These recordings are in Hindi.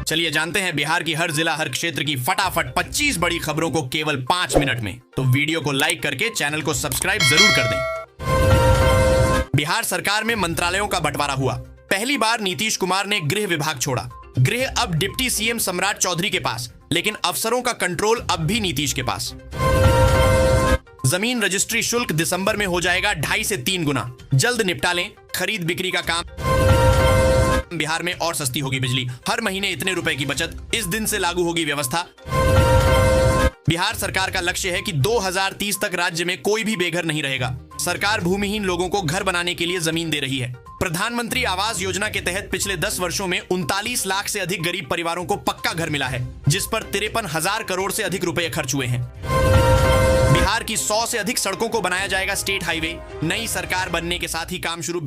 चलिए जानते हैं बिहार की हर जिला हर क्षेत्र की फटाफट 25 बड़ी खबरों को केवल 5 मिनट में। तो वीडियो को लाइक करके चैनल को सब्सक्राइब जरूर कर दें। बिहार सरकार में मंत्रालयों का बंटवारा हुआ। पहली बार नीतीश कुमार ने गृह विभाग छोड़ा। गृह अब डिप्टी सीएम सम्राट चौधरी के पास, लेकिन अफसरों का कंट्रोल अब भी नीतीश के पास। जमीन रजिस्ट्री शुल्क दिसंबर में हो जाएगा 2.5 से 3 गुना। जल्द निपटा लें, खरीद बिक्री का काम। बिहार में और सस्ती होगी बिजली, हर महीने इतने रुपए की बचत। इस दिन से लागू होगी व्यवस्था। बिहार सरकार का लक्ष्य है कि 2030 तक राज्य में कोई भी बेघर नहीं रहेगा। सरकार भूमिहीन लोगों को घर बनाने के लिए जमीन दे रही है। प्रधानमंत्री आवास योजना के तहत पिछले 10 वर्षों में 39 लाख से अधिक गरीब परिवारों को पक्का घर मिला है, जिस पर 53,000 करोड़ से अधिक रुपए खर्च हुए हैं। बिहार की 100 से अधिक सड़कों को बनाया जाएगा स्टेट हाईवे। नई सरकार बनने के साथ ही काम शुरू।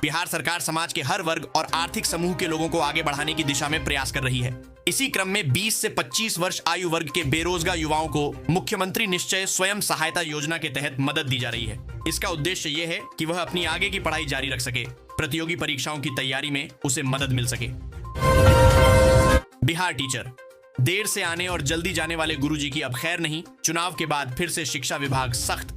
बिहार सरकार समाज के हर वर्ग और आर्थिक समूह के लोगों को आगे बढ़ाने की दिशा में प्रयास कर रही है। इसी क्रम में 20 से 25 वर्ष आयु वर्ग के बेरोजगार युवाओं को मुख्यमंत्री निश्चय स्वयं सहायता योजना के तहत मदद दी जा रही है। इसका उद्देश्य यह है कि वह अपनी आगे की पढ़ाई जारी रख सके, प्रतियोगी परीक्षाओं की तैयारी में उसे मदद मिल सके। बिहार टीचर, देर से आने और जल्दी जाने वाले गुरुजी की अब खैर नहीं। चुनाव के बाद फिर से शिक्षा विभाग सख्त।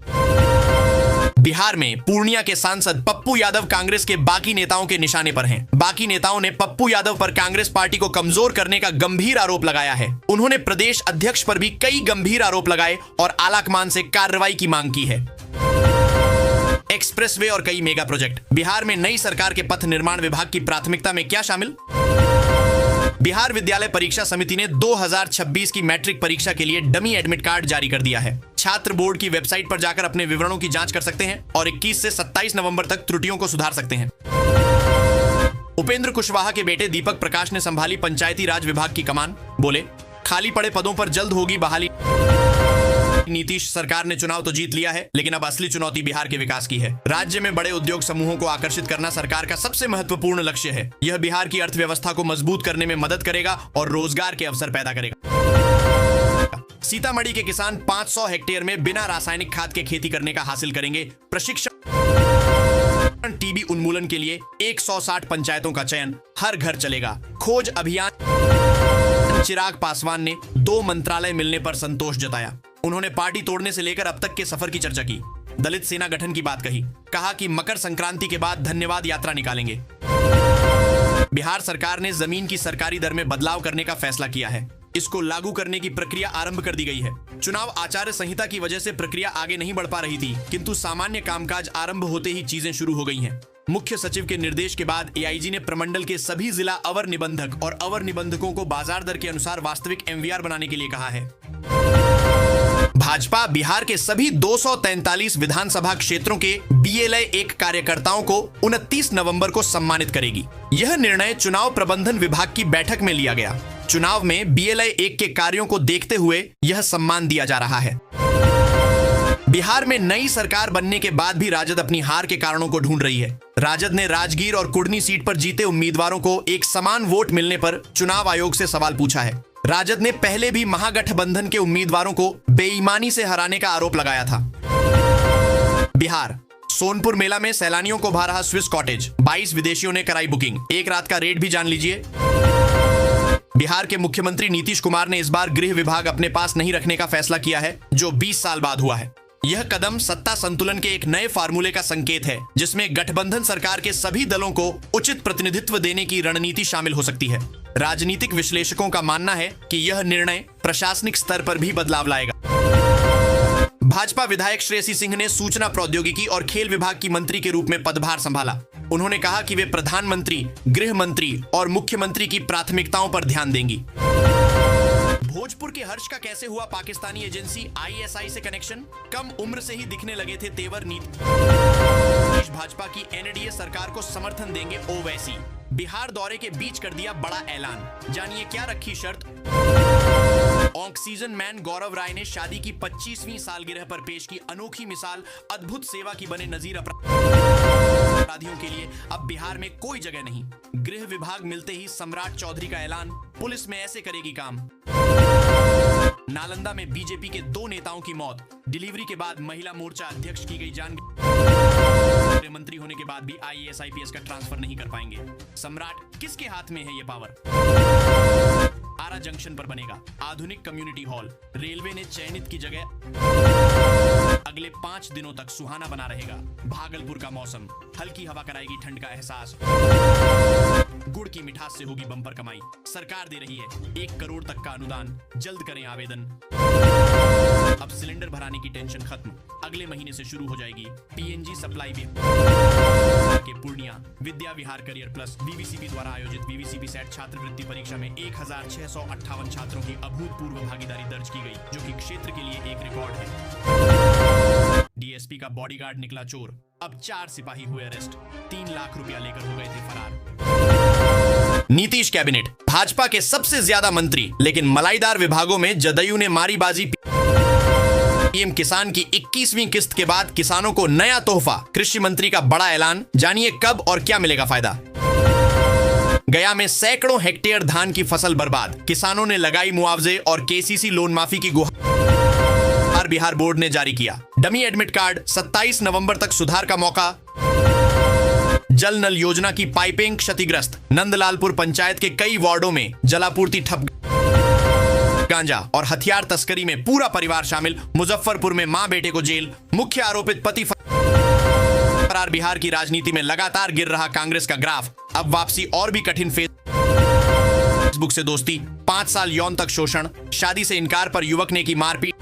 बिहार में पूर्णिया के सांसद पप्पू यादव कांग्रेस के बाकी नेताओं के निशाने पर हैं। बाकी नेताओं ने पप्पू यादव पर कांग्रेस पार्टी को कमजोर करने का गंभीर आरोप लगाया है। उन्होंने प्रदेश अध्यक्ष पर भी कई गंभीर आरोप लगाए और आलाकमान से कार्रवाई की मांग की है। एक्सप्रेसवे और कई मेगा प्रोजेक्ट। बिहार में नई सरकार के पथ निर्माण विभाग की प्राथमिकता में क्या शामिल? बिहार विद्यालय परीक्षा समिति ने 2026 की मैट्रिक परीक्षा के लिए डमी एडमिट कार्ड जारी कर दिया है। छात्र बोर्ड की वेबसाइट पर जाकर अपने विवरणों की जांच कर सकते हैं और 21 से 27 नवंबर तक त्रुटियों को सुधार सकते हैं। उपेंद्र कुशवाहा के बेटे दीपक प्रकाश ने संभाली पंचायती राज विभाग की कमान। बोले, खाली पड़े पदों पर जल्द होगी बहाली। नीतीश सरकार ने चुनाव तो जीत लिया है, लेकिन अब असली चुनौती बिहार के विकास की है। राज्य में बड़े उद्योग समूहों को आकर्षित करना सरकार का सबसे महत्वपूर्ण लक्ष्य है। यह बिहार की अर्थव्यवस्था को मजबूत करने में मदद करेगा और रोजगार के अवसर पैदा करेगा। सीतामढ़ी के किसान 500 हेक्टेयर में बिना रासायनिक खाद के खेती करने का हासिल करेंगे प्रशिक्षण। टीबी उन्मूलन के लिए 160 पंचायतों का चयन, हर घर चलेगा खोज अभियान। चिराग पासवान ने 2 मंत्रालय मिलने पर संतोष जताया। उन्होंने पार्टी तोड़ने से लेकर अब तक के सफर की चर्चा की। दलित सेना गठन की बात कही। कहा कि मकर संक्रांति के बाद धन्यवाद यात्रा निकालेंगे। बिहार सरकार ने जमीन की सरकारी दर में बदलाव करने का फैसला किया है। इसको लागू करने की प्रक्रिया आरंभ कर दी गई है। चुनाव आचार संहिता की वजह से प्रक्रिया आगे नहीं बढ़ पा रही थी, किंतु सामान्य कामकाज आरंभ होते ही चीजें शुरू हो गई हैं। मुख्य सचिव के निर्देश के बाद एआईजी ने प्रमंडल के सभी जिला अवर निबंधक और अवर निबंधकों को बाजार दर के अनुसार वास्तविक एमवीआर बनाने के लिए कहा है। भाजपा बिहार के सभी 243 विधानसभा क्षेत्रों के बीएलए 1 कार्यकर्ताओं को 29 नवंबर को सम्मानित करेगी। यह निर्णय चुनाव प्रबंधन विभाग की बैठक में लिया गया। चुनाव में बीएलए 1 के कार्यों को देखते हुए यह सम्मान दिया जा रहा है। बिहार में नई सरकार बनने के बाद भी राजद अपनी हार के कारणों को ढूंढ रही है। राजद ने राजगीर और कुढ़नी सीट पर जीते उम्मीदवारों को एक समान वोट मिलने पर चुनाव आयोग से सवाल पूछा है। राजद ने पहले भी महागठबंधन के उम्मीदवारों को बेईमानी से हराने का आरोप लगाया था। बिहार सोनपुर मेला में सैलानियों को भा रहा स्विस कॉटेज। 22 विदेशियों ने कराई बुकिंग। एक रात का रेट भी जान लीजिए। बिहार के मुख्यमंत्री नीतीश कुमार ने इस बार गृह विभाग अपने पास नहीं रखने का फैसला किया है, जो 20 साल बाद हुआ है। यह कदम सत्ता संतुलन के एक नए फार्मूले का संकेत है, जिसमें गठबंधन सरकार के सभी दलों को उचित प्रतिनिधित्व देने की रणनीति शामिल हो सकती है। राजनीतिक विश्लेषकों का मानना है कि यह निर्णय प्रशासनिक स्तर पर भी बदलाव लाएगा। भाजपा विधायक श्रेयसी सिंह ने सूचना प्रौद्योगिकी और खेल विभाग की मंत्री के रूप में पदभार संभाला। उन्होंने कहा कि वे प्रधानमंत्री, गृह मंत्री और मुख्यमंत्री की प्राथमिकताओं पर ध्यान देंगी। भोजपुर के हर्ष का कैसे हुआ पाकिस्तानी एजेंसी आईएसआई से कनेक्शन? कम उम्र से ही दिखने लगे थे तेवर। नीतीश भाजपा की एनडीए सरकार को समर्थन देंगे ओवैसी। बिहार दौरे के बीच कर दिया बड़ा ऐलान। जानिए क्या रखी शर्त। ऑक्सीजन मैन गौरव राय ने शादी की 25वीं सालगिरह पर पेश की अनोखी मिसाल। अद्भुत सेवा की बने नजीर अपराधियों के लिए अब बिहार में कोई जगह नहीं। गृह विभाग मिलते ही सम्राट चौधरी का ऐलान, पुलिस में ऐसे करेगी काम। नालंदा में बीजेपी के 2 नेताओं की मौत। डिलीवरी के बाद महिला मोर्चा अध्यक्ष की गई जान। पूरे मंत्री होने के बाद भी IAS IPS का ट्रांसफर नहीं कर पाएंगे। सम्राट किसके हाथ में है ये पावर? आरा जंक्शन पर बनेगा आधुनिक कम्युनिटी हॉल। रेलवे ने चयनित की जगह अगले 5 दिनों तक सुहाना बना रहेगा। भागलपुर का मौसम, हल्की हवा कराएगी ठंड का एहसास। गुड़ की मिठास से होगी बम्पर कमाई। सरकार दे रही है 1 करोड़ तक का अनुदान, जल्द करें आवेदन। अब सिलेंडर भराने की टेंशन खत्म, अगले महीने से शुरू हो जाएगी PNG सप्लाई भी। के Purnia Vidya Vihar career plus VVCP द्वारा आयोजित VVCP सेट छात्रवृत्ति परीक्षा में 1658 छात्रों की अभूतपूर्व भागीदारी दर्ज की गई, जो कि क्षेत्र के लिए एक रिकॉर्ड है। DSP का बॉडीगार्ड निकला चोर, अब 4 सिपाही हुए अरेस्ट, 3 लाख रुपया लेकर हो गए थे फरार। नीतीश कैबिनेट, भाजपा के सबसे ज्यादा मंत्री, लेकिन मलाईदार विभागों में जदयू ने मारी बाजी। पीएम किसान की 21वीं किस्त के बाद किसानों को नया तोहफा, कृषि मंत्री का बड़ा ऐलान। जानिए कब और क्या मिलेगा फायदा। गया में सैकड़ों हेक्टेयर धान की फसल बर्बाद, किसानों ने लगाई मुआवजे और KCC लोन माफी की गुहार बिहार बोर्ड ने जारी किया। डमी एडमिट कार्ड, 27 नवंबर तक सुधार का मौका। जल नल योजना की पाइपिंग क्षतिग्रस्त, नंदलालपुर पंचायत के कई वार्डों में जलापूर्ति ठप। गांजा और हथियार तस्करी में पूरा परिवार शामिल, मुजफ्फरपुर में मां बेटे को जेल, मुख्य आरोपित पति फरार। बिहार की राजनीति में लगातार गिर रहा कांग्रेस का ग्राफ, अब वापसी और भी कठिन। फेसबुक से दोस्ती, 5 साल यौन तक शोषण, शादी से इनकार पर युवक ने की मारपीट।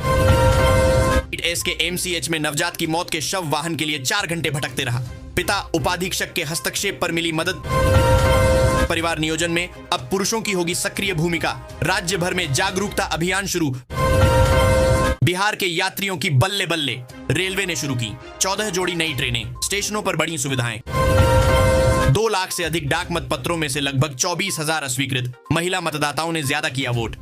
SK MCH में नवजात की मौत के शव वाहन के लिए 4 घंटे भटकते रहा, पिता उपाधीक्षक के हस्तक्षेप पर मिली मदद। परिवार नियोजन में अब पुरुषों की होगी सक्रिय भूमिका, राज्य भर में जागरूकता अभियान शुरू। बिहार के यात्रियों की बल्ले बल्ले, रेलवे ने शुरू की 14 जोड़ी नई ट्रेनें, स्टेशनों पर बड़ी सुविधाएं। 2 लाख से अधिक डाक मत पत्रों में से लगभग 24,000 अस्वीकृत, महिला मतदाताओं ने ज्यादा किया वोट।